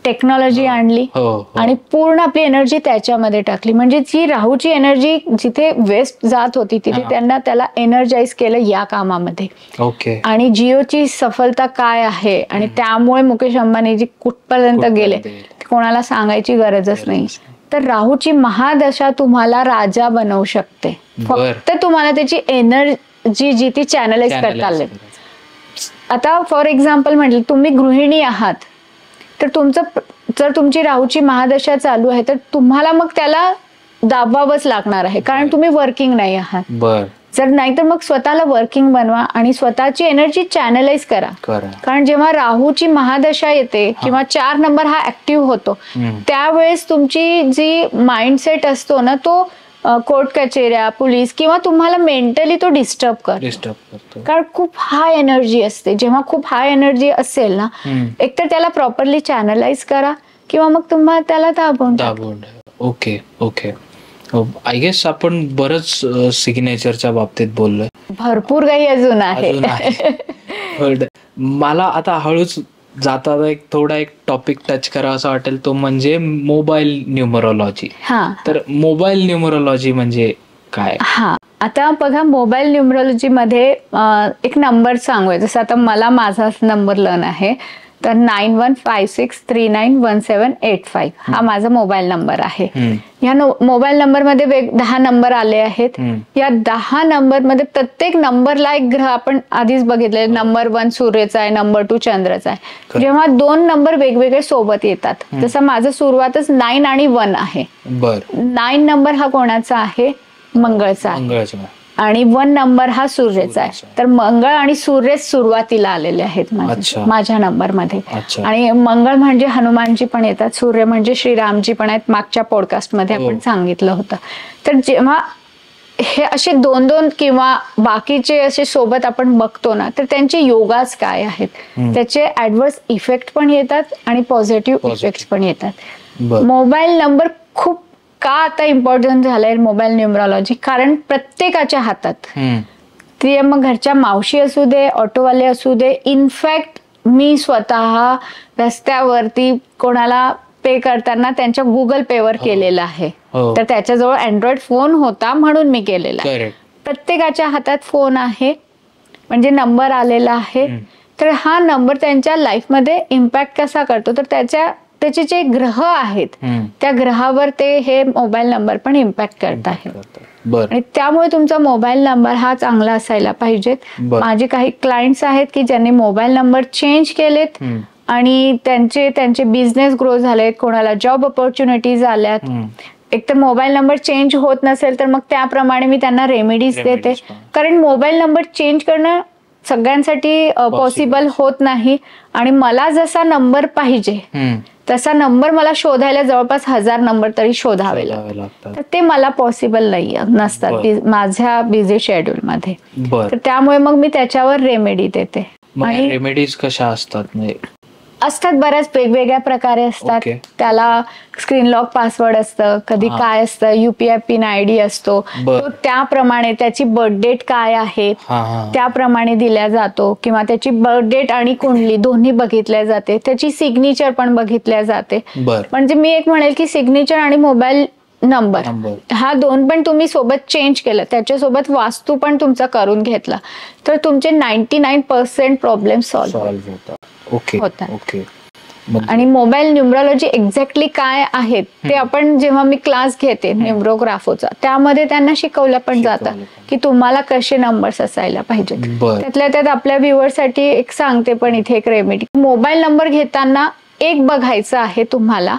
टेक्नॉलॉजी आणली आणि पूर्ण आपली एनर्जी त्याच्यामध्ये टाकली. म्हणजे जी राहूची एनर्जी जिथे वेस्ट जात होती तिथे त्यांना त्याला एनर्जाइज केलं या कामामध्ये. आणि जिओची सफलता काय आहे आणि त्यामुळे मुकेश अंबानीजी कुठपर्यंत गेले कोणाला सांगायची गरजच नाही. तर राहूची महादशा तुम्हाला राजा बनवू शकते, फक्त तुम्हाला त्याची एनर्जी जी ती चॅनलाइज करता आली. आता फॉर एक्झाम्पल म्हटलं तुम्ही गृहिणी आहात तर जर तुमची राहूची महादशा चालू आहे तर तुम्हाला मग त्याला दाबावंच लागणार आहे कारण तुम्ही वर्किंग नाही आहात. जर नाही तर मग स्वतःला वर्किंग बनवा आणि स्वतःची एनर्जी चॅनलाइज करा. कारण जेव्हा राहूची महादशा येते किंवा 4 नंबर हा ऍक्टिव्ह होतो त्यावेळेस तुमची जी माइंडसेट असतो ना तो कोर्ट कचेऱ्या, पोलीस किंवा तुम्हाला मेंटली तो डिस्टर्ब करतो. कारण खूप हाय एनर्जी असते. जेव्हा खूप हाय एनर्जी असेल ना एकतर त्याला प्रॉपरली चॅनलाइज करा किंवा मग तुम्हाला त्याला दाबून. ओके. आय गेस आपण बरंच सिग्नेचरच्या बाबतीत बोललोय, भरपूर काही अजून आहे. मला आता हळूच जाता एक टॉपिक टच करा असं वाटेल तो म्हणजे मोबाईल न्यूमरोलॉजी. तर मोबाईल न्यूमरोलॉजी म्हणजे काय? आता बघा, मोबाईल न्यूमरोलॉजी मध्ये एक नंबर सांगूया. जसं आता मला माझा नंबर लन आहे, तर 9156391785 हा माझा मोबाईल नंबर आहे. या मोबाईल नंबर मध्ये 10 नंबर आले आहेत. या 10 नंबर मध्ये प्रत्येक नंबरला एक ग्रह आपण आधीच बघितले. नंबर 1 सूर्याचा आहे, नंबर 2 चंद्राचा आहे. जेव्हा 2 नंबर वेगवेगळे सोबत येतात, जसं माझं सुरुवातच 9 आणि 1 आहे. 9 नंबर हा कोणाचा आहे? मंगळचा आहे. आणि 1 नंबर हा सूर्याचा आहे. तर मंगळ आणि सूर्य सुरुवातीला आलेले आहेत माझ्या नंबर मध्ये. आणि मंगळ म्हणजे हनुमानजी पण येतात, सूर्य म्हणजे श्रीरामजी पण आहेत. मागच्या पॉडकास्ट मध्ये आपण सांगितलं होतं. तर जेव्हा हे असे 2-2 किंवा बाकीचे असे सोबत आपण बघतो ना, तर त्यांचे योगाच काय आहेत, त्याचे ऍडव्हर्स इफेक्ट पण येतात आणि पॉझिटिव्ह इफेक्ट पण येतात. मोबाईल नंबर खूप का आता इम्पॉर्टंट झालंय मोबाईल न्यूमरोलॉजी? कारण प्रत्येकाच्या हातात, ते मग घरच्या मावशी असू दे, ऑटोवाले असू दे, इनफॅक्ट मी स्वतः रस्त्यावरती कोणाला पे करताना त्यांच्या गुगल पे वर केलेलं आहे. तर त्याच्याजवळ अँड्रॉइड फोन होता म्हणून मी केलेला आहे. प्रत्येकाच्या हातात फोन आहे, म्हणजे नंबर आलेला आहे. तर हा नंबर त्यांच्या लाईफमध्ये इम्पॅक्ट कसा करतो? तर त्याचे जे ग्रह आहेत त्या ग्रहावर ते हे मोबाईल नंबर पण इम्पॅक्ट करत आहे. आणि त्यामुळे तुमचा मोबाईल नंबर हा चांगला असायला पाहिजे. माझे काही क्लायंट्स आहेत की ज्यांनी मोबाईल नंबर चेंज केलेत आणि त्यांचे बिझनेस ग्रो झालेत, कोणाला जॉब ऑपॉर्च्युनिटीज आल्यात. एक तर मोबाईल नंबर चेंज होत नसेल तर मग त्याप्रमाणे मी त्यांना रेमेडीज देते. कारण मोबाईल नंबर चेंज करणं सगळ्यांसाठी पॉसिबल होत नाही. आणि मला जसा नंबर पाहिजे तसा नंबर मला शोधायला जवळपास 1000 नंबर तरी शोधावे लागतात. तर ते मला पॉसिबल नाही नसतात माझ्या बिझी शेड्यूल मध्ये. तर त्यामुळे मग मी त्याच्यावर रेमेडी देते. आणि रेमेडीज कशा असतात? असतात बऱ्याच वेगवेगळ्या प्रकारे असतात. त्याला स्क्रीन लॉक पासवर्ड असतं, कधी काय असतं, UPI पिन ID असतो, तो त्याप्रमाणे त्याची बर्थ डेट काय आहे त्याप्रमाणे दिल्या जातो. किंवा त्याची बर्थ डेट आणि कुंडली दोन्ही बघितल्या जाते, त्याची सिग्नेचर पण बघितल्या जाते. म्हणजे मी एक म्हणेल की सिग्नेचर आणि मोबाईल नंबर हा 2 पण तुम्ही सोबत चेंज केलं, त्याच्यासोबत वास्तू पण तुमचा करून घेतला, तर तुमचे 99% प्रॉब्लेम सॉल्व्ह होतात. आणि मोबाईल न्यूमरोलॉजी एक्झॅक्टली काय आहेत ते आपण जेव्हा मी क्लास घेते न्यूमरोग्राफोचा, त्यामध्ये त्यांना शिकवलं पण जातं की तुम्हाला कसे नंबर्स असायला पाहिजेत. त्यातल्या त्यात आपल्या व्ह्युअरसाठी एक सांगते पण इथे एक रेमेडी. मोबाईल नंबर घेताना एक बघायचं आहे तुम्हाला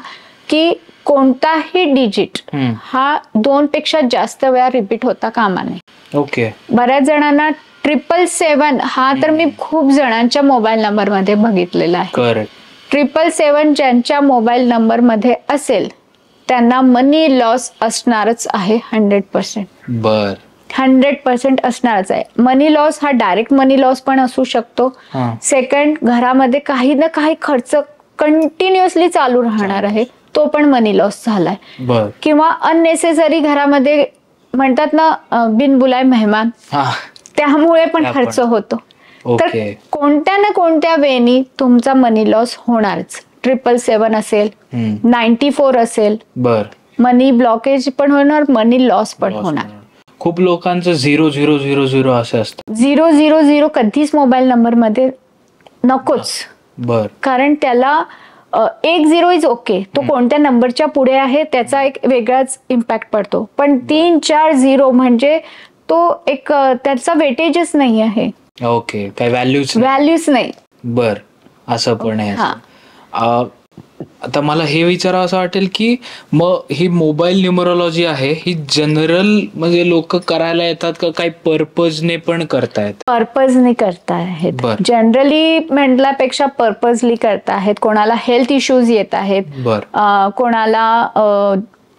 की कोणताही डिजिट हा 2 पेक्षा जास्त वेळा रिपीट होता कामा नये. बऱ्याच जणांना 777 हा तर मी खूप जणांच्या मोबाईल नंबर मध्ये बघितलेला आहे. 777 ज्यांच्या मोबाईल नंबर मध्ये असेल त्यांना मनी लॉस असणारच आहे. 100% असणारच आहे. मनी लॉस हा डायरेक्ट मनी लॉस पण असू शकतो. सेकंड, घरामध्ये काही ना काही खर्च कंटिन्युअसली चालू राहणार आहे, तो पण मनी लॉस झालाय. किंवा अननेसेसरी घरामध्ये म्हणतात ना बिनबुलाय मेहमान, त्यामुळे पण खर्च होतो. तर कोणत्या ना कोणत्या वेनी तुमचा मनी लॉस होणारच. 777 असेल, 94 असेल, मनी ब्लॉकेज पण होणार, मनी लॉस पण होणार. खूप लोकांचं 0000 असं असतं. 000 कधीच मोबाईल नंबर मध्ये नकोच. कारण त्याला 1 0 इज ओके, तो कोणत्या नंबरच्या पुढे आहे त्याचा एक वेगळाच इम्पॅक्ट पडतो. पण 3-4 0 म्हणजे तो एक त्याचा वेटेजच नाही आहे. काय व्हॅल्यूच नाही. असं पण आहे. आता मला हे विचारावं असं वाटेल की मग ही मोबाईल न्यूमरोलॉजी आहे ही जनरल म्हणजे लोक करायला येतात का काही पर्पजने पण करतायत? पर्पजने करतायत. जनरली म्हटल्यापेक्षा पर्पजली करतायत. कोणाला हेल्थ इश्यूज येत आहेत, कोणाला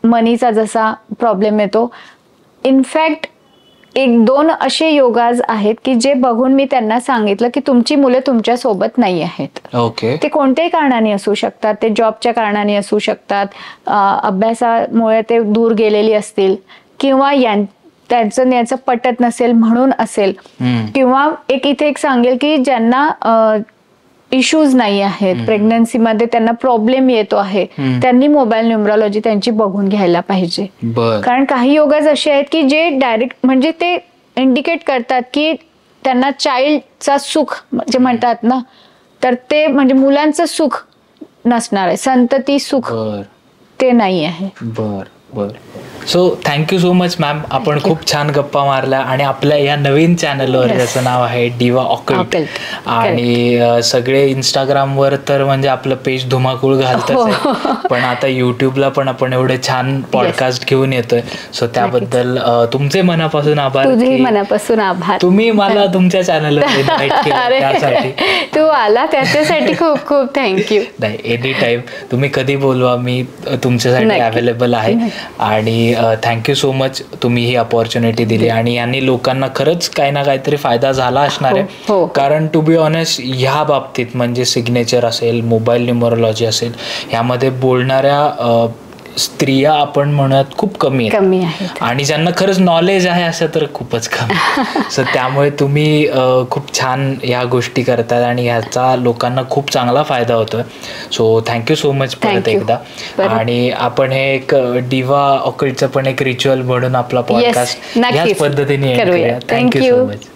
मनीचा जसा प्रॉब्लेम येतो. इनफॅक्ट 1-2 असे योगाज आहेत की जे बघून मी त्यांना सांगितलं की तुमची मुलं तुमच्या सोबत नाही आहेत. ते कोणत्याही कारणाने असू शकतात, ते जॉबच्या कारणाने असू शकतात, अभ्यासामुळे ते दूर गेलेली असतील, किंवा त्यांचं याचं पटत नसेल म्हणून असेल. किंवा इथे एक सांगेल की ज्यांना इश्यूज नाही आहेत, प्रेग्नन्सीमध्ये त्यांना प्रॉब्लेम येतो आहे, त्यांनी मोबाईल न्यूमरॉलॉजी त्यांची बघून घ्यायला पाहिजे. कारण काही योगाज असे आहेत की जे डायरेक्ट म्हणजे ते इंडिकेट करतात की त्यांना चाइल्डचा सुख जे म्हणतात ना, तर ते म्हणजे मुलांचं सुख नसणार आहे, संतती सुख ते नाही आहे. बर. So thank you so much ma'am. आपण खूप छान गप्पा मारल्या आणि आपल्या या नवीन चॅनलवर ज्याचं नाव आहे डिवा ऑकल्ट, आणि सगळे इंस्टाग्रामवर तर म्हणजे आपलं पेज धुमाकूळ घालतच, पण आता युट्यूबला पण आपण एवढे छान पॉडकास्ट घेऊन येतोय. सो त्याबद्दल तुमचे मनापासून आभार. तुझे मनापासून आभार. तुम्ही मला तुमच्या चॅनलवर इन्व्हाइट केलं त्यासाठी. तू आला त्याच्यासाठी खूप खूप थँक्यू. नाही, एनी टाइम तुम्ही कधी बोलवा, मी तुमच्यासाठी अवेलेबल आहे. आणि थँक्यू सो मच, तुम्ही ही अपॉर्च्युनिटी दिली आणि यांनी लोकांना खरंच काही ना काहीतरी फायदा झाला असणार आहे. कारण टू बी ऑनेस्ट ह्या बाबतीत म्हणजे सिग्नेचर असेल, मोबाईल न्यूमरोलॉजी असेल, ह्यामध्ये बोलणाऱ्या स्त्रिया आपण म्हणत खूप कमी आहेत आणि ज्यांना खरंच नॉलेज आहे असं तर खूपच कमी. सो त्यामुळे तुम्ही खूप छान ह्या गोष्टी करतात आणि ह्याचा लोकांना खूप चांगला फायदा होतोय. सो थँक्यू सो मच परत एकदा. आणि आपण हे एक डिवा ऑकल्टचं पण एक रिच्युअल म्हणून आपला पॉडकास्ट याच पद्धतीने. Thank you so much.